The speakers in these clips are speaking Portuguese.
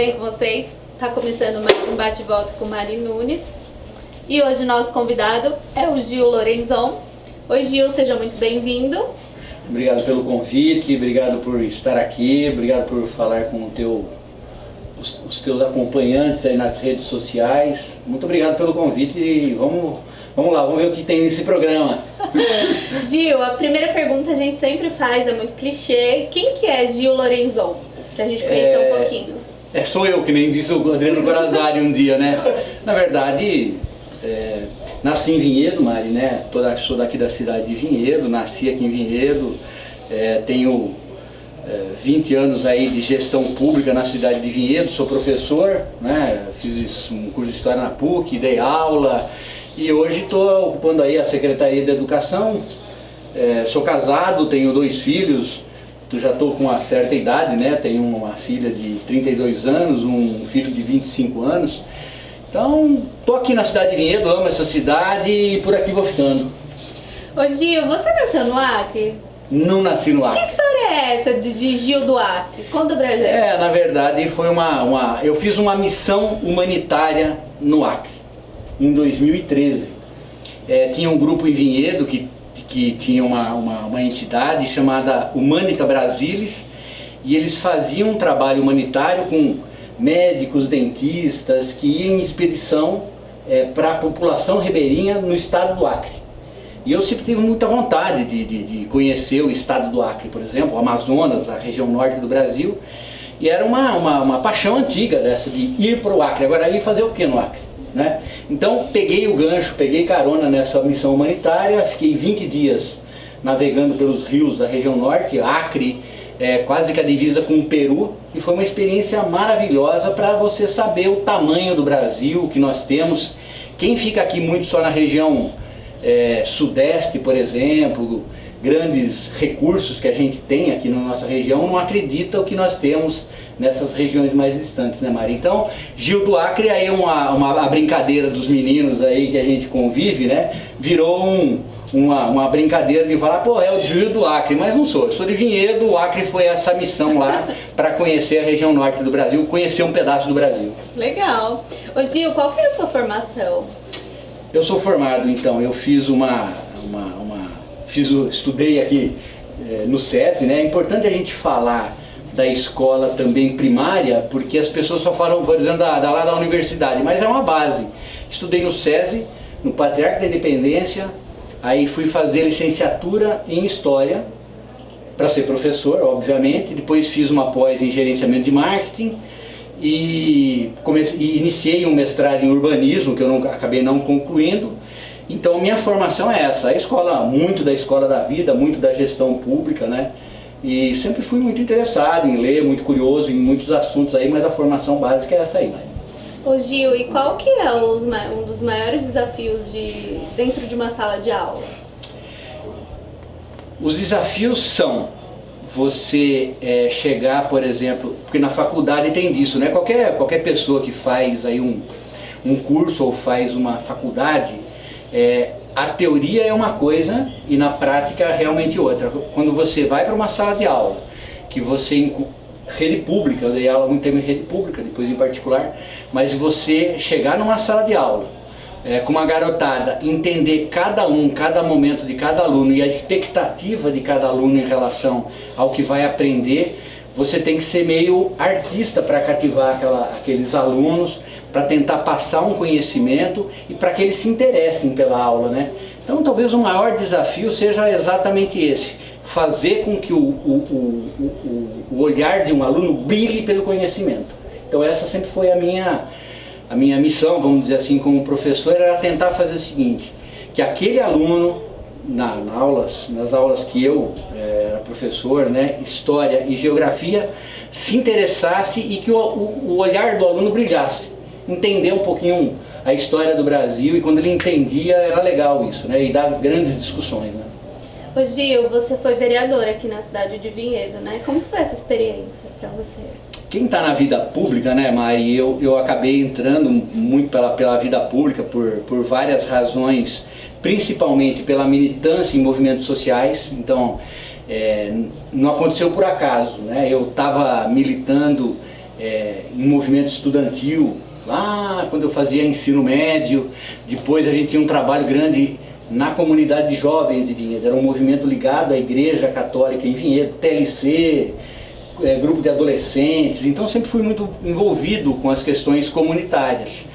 bem com vocês? Está começando mais um bate-volta com Mari Nunes. E hoje o nosso convidado é o Gil Lorenzon. Oi Gil, seja muito bem-vindo. Obrigado pelo convite, obrigado por estar aqui, obrigado por falar com os teus acompanhantes aí nas redes sociais. Muito obrigado pelo convite e vamos lá, vamos ver o que tem nesse programa. Gil, a primeira pergunta a gente sempre faz, é muito clichê. Quem que é Gil Lorenzon? Pra gente conhecer um pouquinho. Sou eu, que nem disse o Adriano Corazari um dia, né? Na verdade, nasci em Vinhedo, Mari, né? Sou daqui da cidade de Vinhedo, nasci aqui em Vinhedo, tenho 20 anos aí de gestão pública na cidade de Vinhedo, sou professor, né? Fiz um curso de História na PUC, dei aula e hoje estou ocupando aí a Secretaria de Educação. Sou casado, tenho 2 filhos, já estou com uma certa idade, né? Tenho uma filha de 32 anos, um filho de 25 anos. Então, estou aqui na cidade de Vinhedo, amo essa cidade e por aqui vou ficando. Ô Gil, você nasceu no Acre? Não nasci no Acre. Que história é essa de Gil do Acre? Conta pra gente. Na verdade, foi eu fiz uma missão humanitária no Acre, em 2013. Tinha um grupo em Vinhedo que tinha uma entidade chamada Humanita Brasilis, e eles faziam um trabalho humanitário com médicos, dentistas, que iam em expedição para a população ribeirinha no estado do Acre. E eu sempre tive muita vontade de conhecer o estado do Acre, por exemplo, o Amazonas, a região norte do Brasil, e era uma paixão antiga dessa, de ir para o Acre. Agora, ir fazer o que no Acre? Né? Então peguei o gancho, peguei carona nessa missão humanitária, fiquei 20 dias navegando pelos rios da região norte, Acre, quase que a divisa com o Peru, e foi uma experiência maravilhosa para você saber o tamanho do Brasil que nós temos. Quem fica aqui muito só na região sudeste, por exemplo, grandes recursos que a gente tem aqui na nossa região, não acredita o que nós temos nessas regiões mais distantes, né, Mari? Então, Gil do Acre, aí a brincadeira dos meninos aí que a gente convive, né, virou uma brincadeira de falar, pô, é o Gil do Acre, mas não sou, eu sou de Vinhedo. O Acre foi essa missão lá para conhecer a região norte do Brasil, conhecer um pedaço do Brasil. Legal. Ô Gil, qual que é a sua formação? Eu sou formado, então, eu fiz estudei aqui no SESI, né? É importante a gente falar da escola também primária, porque as pessoas só falam, por exemplo, lá da universidade, mas é uma base. Estudei no SESI, no Patriarca da Independência, aí fui fazer licenciatura em História, para ser professor, obviamente, depois fiz uma pós em Gerenciamento de Marketing, e iniciei um mestrado em Urbanismo, que eu acabei não concluindo. Então minha formação é essa, muito da escola da vida, muito da gestão pública, né? E sempre fui muito interessado em ler, muito curioso em muitos assuntos aí, mas a formação básica é essa aí, né? Ô Gil, e qual que é um dos maiores desafios dentro de uma sala de aula? Os desafios são você chegar, por exemplo, porque na faculdade tem disso, né? Qualquer pessoa que faz aí um curso ou faz uma faculdade, a teoria é uma coisa e na prática é realmente outra. Quando você vai para uma sala de aula, que você rede pública, eu dei aula muito tempo em rede pública, depois em particular, mas você chegar numa sala de aula com uma garotada, entender cada momento de cada aluno e a expectativa de cada aluno em relação ao que vai aprender, você tem que ser meio artista para cativar aqueles alunos, para tentar passar um conhecimento e para que eles se interessem pela aula, né? Então talvez o maior desafio seja exatamente esse, fazer com que o olhar de um aluno brilhe pelo conhecimento. Então essa sempre foi a minha missão, vamos dizer assim, como professor, era tentar fazer o seguinte, que aquele aluno, nas aulas que eu era professor, né, História e Geografia, se interessasse e que o olhar do aluno brilhasse. Entender um pouquinho a história do Brasil, e quando ele entendia era legal isso, né? E dar grandes discussões, né? Ô Gil, você foi vereador aqui na cidade de Vinhedo, né? Como foi essa experiência para você? Quem está na vida pública, né, Mari, eu acabei entrando muito pela vida pública por várias razões, principalmente pela militância em movimentos sociais. Então, não aconteceu por acaso, né? Eu estava militando em movimento estudantil, lá quando eu fazia ensino médio. Depois a gente tinha um trabalho grande na comunidade de jovens de Vinhedo, era um movimento ligado à Igreja Católica em Vinhedo, TLC, grupo de adolescentes, então sempre fui muito envolvido com as questões comunitárias.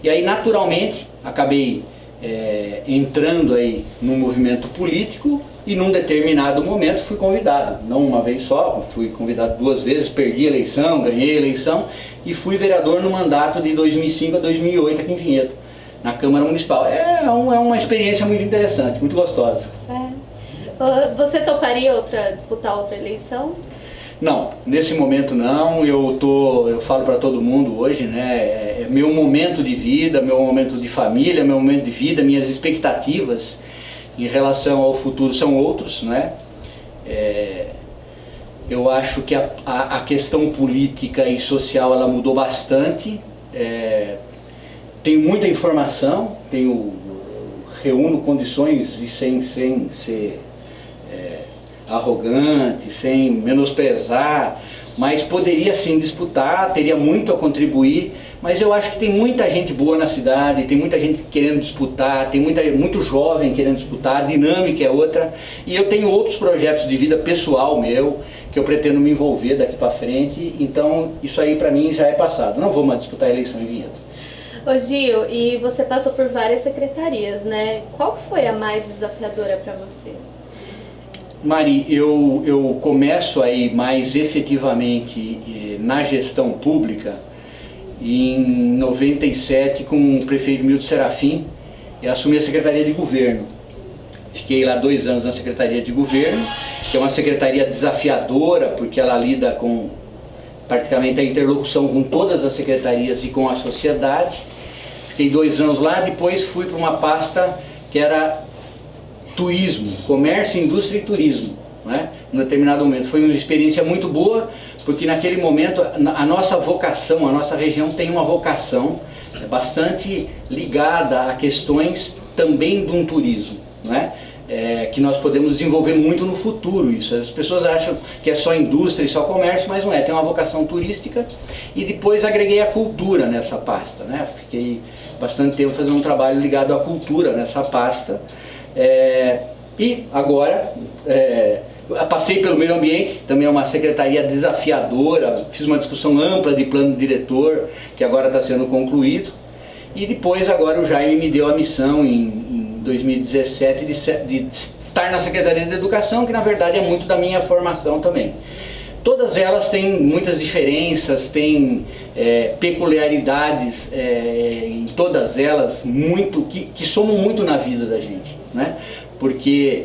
E aí naturalmente acabei entrando aí no movimento político e num determinado momento fui convidado, não uma vez só, fui convidado 2 vezes, perdi a eleição, ganhei a eleição e fui vereador no mandato de 2005 a 2008 aqui em Vinhedo, na Câmara Municipal. É uma experiência muito interessante, muito gostosa. Você toparia disputar outra eleição? Não, nesse momento não. Eu falo para todo mundo hoje, né? É meu momento de vida, meu momento de família, meu momento de vida, minhas expectativas em relação ao futuro são outros, né? Eu acho que a questão política e social ela mudou bastante. Tenho muita informação, reúno condições e sem ser arrogante, sem menosprezar, mas poderia sim disputar, teria muito a contribuir, mas eu acho que tem muita gente boa na cidade, tem muita gente querendo disputar, tem muito jovem querendo disputar, a dinâmica é outra, e eu tenho outros projetos de vida pessoal meu, que eu pretendo me envolver daqui para frente, então isso aí para mim já é passado, não vou mais disputar a eleição em Vinhedo. Ô Gil, e você passou por várias secretarias, né? Qual foi a mais desafiadora para você? Mari, eu começo aí mais efetivamente na gestão pública em 97 com o prefeito Milton Serafim e assumi a Secretaria de Governo. Fiquei lá 2 anos na Secretaria de Governo, que é uma secretaria desafiadora porque ela lida com praticamente a interlocução com todas as secretarias e com a sociedade. Fiquei 2 anos lá, depois fui para uma pasta que era turismo, comércio, indústria e turismo, né? Em determinado momento. Foi uma experiência muito boa, porque naquele momento a nossa vocação, a nossa região tem uma vocação bastante ligada a questões também de um turismo, né? Que nós podemos desenvolver muito no futuro isso. As pessoas acham que é só indústria e só comércio, mas não é, tem uma vocação turística. E depois agreguei a cultura nessa pasta, né? Fiquei bastante tempo fazendo um trabalho ligado à cultura nessa pasta. E agora passei pelo meio ambiente, também é uma secretaria desafiadora, fiz uma discussão ampla de plano diretor, que agora está sendo concluído, e depois agora o Jaime me deu a missão em 2017 de estar na Secretaria de Educação, que na verdade é muito da minha formação também. Todas elas têm muitas diferenças, têm peculiaridades em todas elas, que somam muito na vida da gente, né? Porque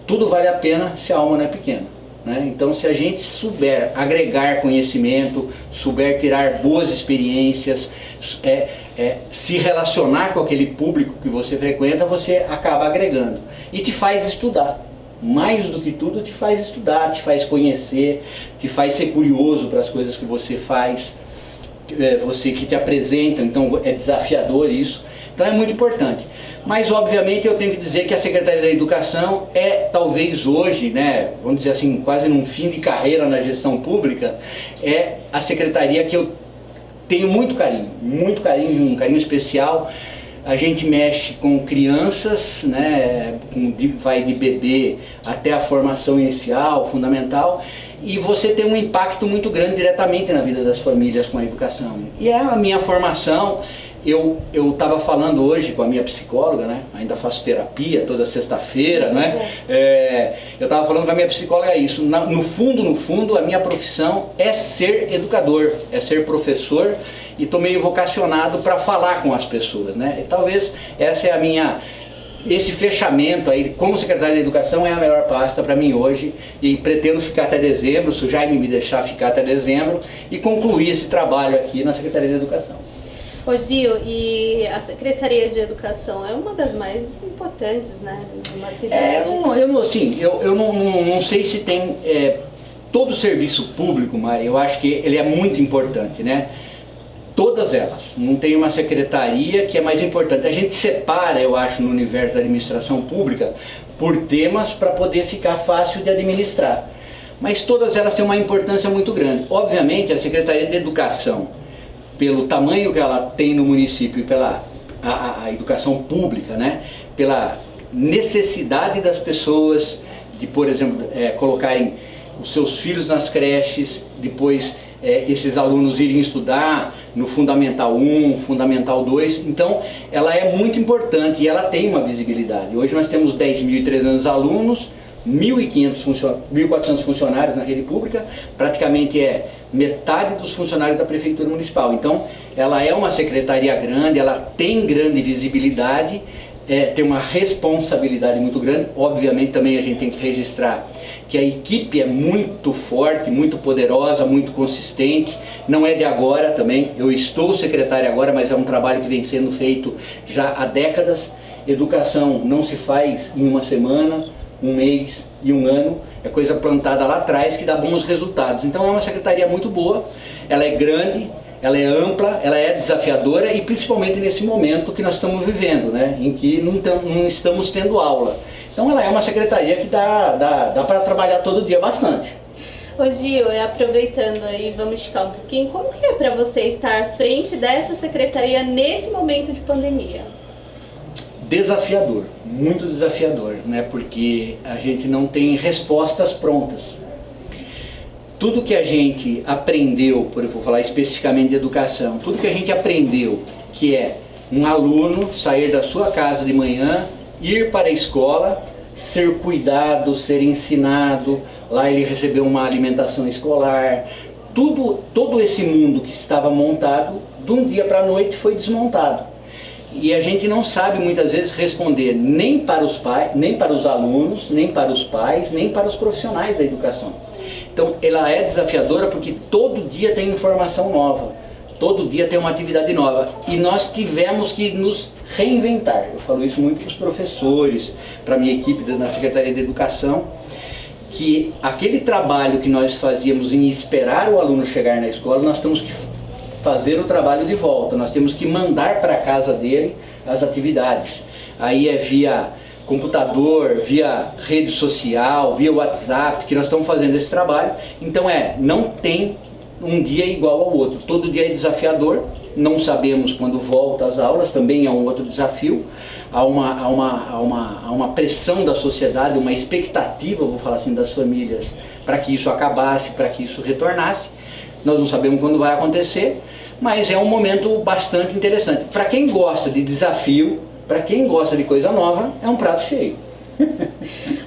tudo vale a pena se a alma não é pequena, né? Então se a gente souber agregar conhecimento, souber tirar boas experiências, se relacionar com aquele público que você frequenta, você acaba agregando e te faz estudar. Mais do que tudo te faz estudar, te faz conhecer, te faz ser curioso para as coisas que você faz, você que te apresenta, então é desafiador isso, então é muito importante. Mas obviamente eu tenho que dizer que a Secretaria da Educação talvez hoje, né, vamos dizer assim, quase num fim de carreira na gestão pública, é a secretaria que eu tenho muito carinho, um carinho especial. A gente mexe com crianças, né, vai de bebê até a formação inicial, fundamental, e você tem um impacto muito grande diretamente na vida das famílias com a educação. E é a minha formação. Eu estava falando hoje com a minha psicóloga, né? Ainda faço terapia toda sexta-feira, né? Eu estava falando com a minha psicóloga isso. No fundo, a minha profissão é ser educador, é ser professor, e estou meio vocacionado para falar com as pessoas, né? E talvez essa é esse fechamento aí, como secretário de Educação, é a melhor pasta para mim hoje, e pretendo ficar até dezembro, se o Jaime me deixar ficar até dezembro, e concluir esse trabalho aqui na Secretaria de Educação. Ô Gil, e a Secretaria de Educação é uma das mais importantes, né, de uma cidade? Eu não sei se tem todo o serviço público, Mari, eu acho que ele é muito importante, né? Todas elas, não tem uma secretaria que é mais importante. A gente separa, eu acho, no universo da administração pública por temas para poder ficar fácil de administrar. mas todas elas têm uma importância muito grande. Obviamente, a Secretaria de Educação, pelo tamanho que ela tem no município e pela a educação pública, né? Pela necessidade das pessoas de, por exemplo, colocarem os seus filhos nas creches, depois esses alunos irem estudar no Fundamental 1, Fundamental 2, então ela é muito importante e ela tem uma visibilidade. Hoje nós temos 10.300 alunos, 1.400 funcionários na rede pública, praticamente metade dos funcionários da Prefeitura Municipal. Então ela é uma secretaria grande, ela tem grande visibilidade, tem uma responsabilidade muito grande. Obviamente também a gente tem que registrar que a equipe é muito forte, muito poderosa, muito consistente, não é de agora também, eu estou secretário agora, mas é um trabalho que vem sendo feito já há décadas. Educação não se faz em uma semana, um mês e um ano, é coisa plantada lá atrás que dá bons resultados. Então é uma secretaria muito boa, ela é grande, ela é ampla, ela é desafiadora e principalmente nesse momento que nós estamos vivendo, né, em que não estamos tendo aula. Então ela é uma secretaria que dá para trabalhar todo dia bastante. Ô Gil, aproveitando aí, vamos esticar um pouquinho, como que é para você estar à frente dessa secretaria nesse momento de pandemia? Desafiador, muito desafiador, né, porque a gente não tem respostas prontas. Tudo que a gente aprendeu, por exemplo, vou falar especificamente de educação, tudo que a gente aprendeu, que é um aluno sair da sua casa de manhã, ir para a escola, ser cuidado, ser ensinado, lá ele recebeu uma alimentação escolar, todo esse mundo que estava montado, de um dia para a noite foi desmontado. E a gente não sabe muitas vezes responder nem para os pais, nem para os alunos, nem para os pais, nem para os profissionais da educação. Então ela é desafiadora porque todo dia tem informação nova, todo dia tem uma atividade nova e nós tivemos que nos reinventar. Eu falo isso muito para os professores, para a minha equipe na Secretaria de Educação, que aquele trabalho que nós fazíamos em esperar o aluno chegar na escola, nós temos que fazer o trabalho de volta, nós temos que mandar para a casa dele as atividades. Aí é via computador, via rede social, via WhatsApp, que nós estamos fazendo esse trabalho. Então não tem um dia igual ao outro, todo dia é desafiador, não sabemos quando volta às aulas, também é um outro desafio, há uma pressão da sociedade, uma expectativa, vou falar assim, das famílias, para que isso acabasse, para que isso retornasse. Nós não sabemos quando vai acontecer, mas é um momento bastante interessante. Para quem gosta de desafio, para quem gosta de coisa nova, é um prato cheio.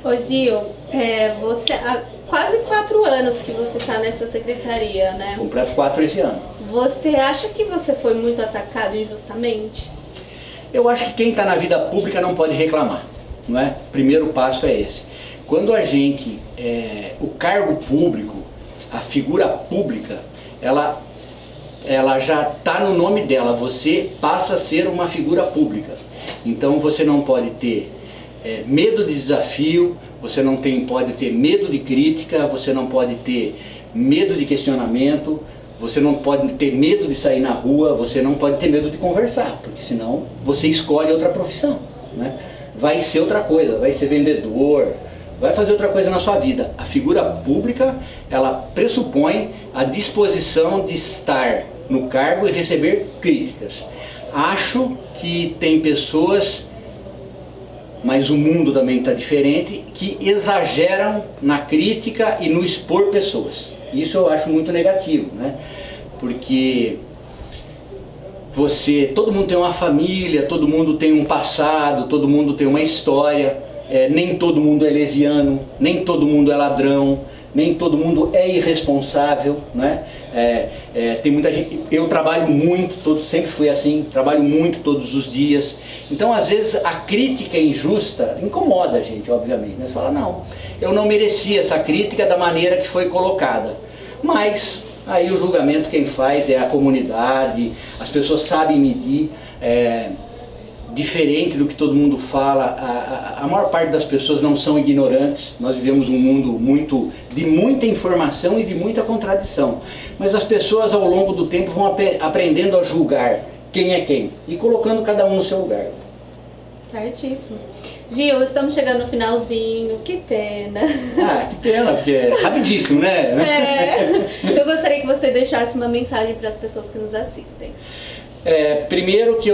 Ô Gil, você há quase 4 anos que você está nessa secretaria, né? Completo 4 esse ano. Você acha que você foi muito atacado injustamente? Eu acho que quem está na vida pública não pode reclamar, não é? O primeiro passo é esse. Quando a gente, o cargo público, a figura pública, ela já está no nome dela, você passa a ser uma figura pública. Então você não pode ter medo de desafio, você não pode ter medo de crítica, você não pode ter medo de questionamento, você não pode ter medo de sair na rua, você não pode ter medo de conversar, porque senão você escolhe outra profissão, né? Vai ser outra coisa, vai ser vendedor, vai fazer outra coisa na sua vida. A figura pública, ela pressupõe a disposição de estar no cargo e receber críticas. Acho que tem pessoas, mas o mundo também está diferente, que exageram na crítica e no expor pessoas. Isso eu acho muito negativo, né? Porque todo mundo tem uma família, todo mundo tem um passado, todo mundo tem uma história. Nem todo mundo é leviano, nem todo mundo é ladrão, nem todo mundo é irresponsável, né? Tem muita gente, eu trabalho muito, sempre fui assim, trabalho muito todos os dias. Então às vezes a crítica injusta incomoda a gente, obviamente, né? Você fala, não, eu não merecia essa crítica da maneira que foi colocada, mas aí o julgamento quem faz é a comunidade, as pessoas sabem medir, diferente do que todo mundo fala, a maior parte das pessoas não são ignorantes. Nós vivemos um mundo de muita informação e de muita contradição, mas as pessoas ao longo do tempo vão aprendendo a julgar quem é quem e colocando cada um no seu lugar. Certíssimo. Gil, estamos chegando no finalzinho, que pena. Ah, que pena, porque é rapidíssimo, né? Eu gostaria que você deixasse uma mensagem para as pessoas que nos assistem. Primeiro que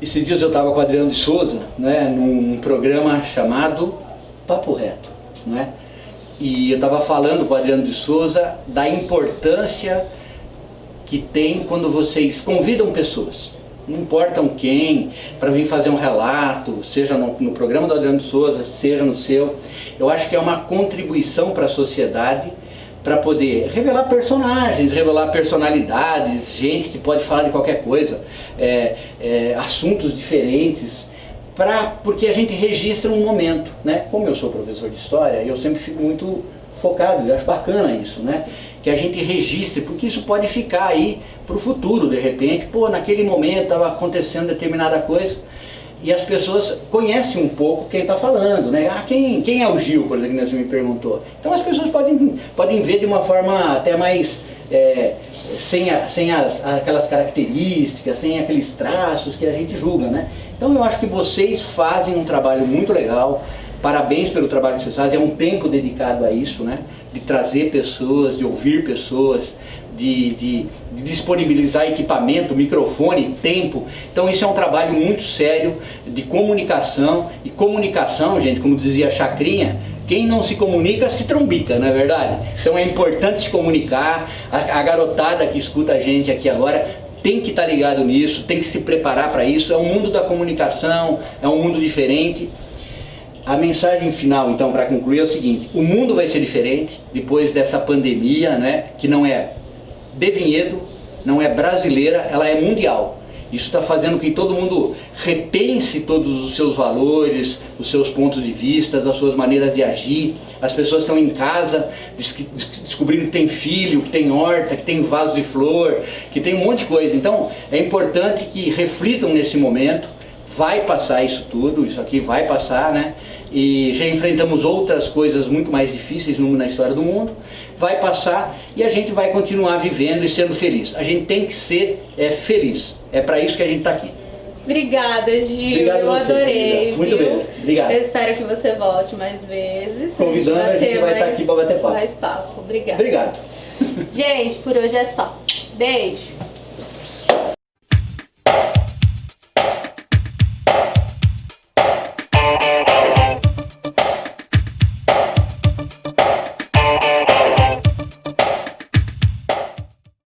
esses dias eu estava com o Adriano de Souza, né, num programa chamado Papo Reto, né? E eu estava falando com o Adriano de Souza da importância que tem quando vocês convidam pessoas, não importam quem, para vir fazer um relato, seja no programa do Adriano de Souza, seja no seu. Eu acho que é uma contribuição para a sociedade, para poder revelar personagens, revelar personalidades, gente que pode falar de qualquer coisa, assuntos diferentes, porque a gente registra um momento, né? Como eu sou professor de história, eu sempre fico muito focado, eu acho bacana isso, né? Que a gente registre, porque isso pode ficar aí para o futuro, de repente, naquele momento estava acontecendo determinada coisa, e as pessoas conhecem um pouco quem está falando, né? Quem é o Gil, por exemplo, que você me perguntou. Então as pessoas podem ver de uma forma até mais, sem aquelas características, sem aqueles traços que a gente julga, né? Então eu acho que vocês fazem um trabalho muito legal, parabéns pelo trabalho que vocês fazem, é um tempo dedicado a isso, né? De trazer pessoas, de ouvir pessoas, de disponibilizar equipamento, microfone, tempo. Então isso é um trabalho muito sério de comunicação, e comunicação, gente, como dizia a Chacrinha, quem não se comunica se trombica, não é verdade? Então é importante se comunicar, a garotada que escuta a gente aqui agora tem que estar ligado nisso, tem que se preparar para isso, é um mundo da comunicação, é um mundo diferente. A mensagem final, então, para concluir é o seguinte: o mundo vai ser diferente depois dessa pandemia, né, que não é de Vinhedo, não é brasileira, ela é mundial. Isso está fazendo que todo mundo repense todos os seus valores, os seus pontos de vista, as suas maneiras de agir. As pessoas estão em casa descobrindo que tem filho, que tem horta, que tem vaso de flor, que tem um monte de coisa. Então é importante que reflitam nesse momento. Vai passar isso tudo, isso aqui vai passar, né? E já enfrentamos outras coisas muito mais difíceis na história do mundo. Vai passar e a gente vai continuar vivendo e sendo feliz. A gente tem que ser feliz. É para isso que a gente está aqui. Obrigada, Gil. Obrigado eu você, adorei. muito bem. Obrigado. Eu espero que você volte mais vezes. Convidando, a gente vai estar aqui para bater papo. Mais papo. Obrigada. Obrigado. Gente, por hoje é só. Beijo.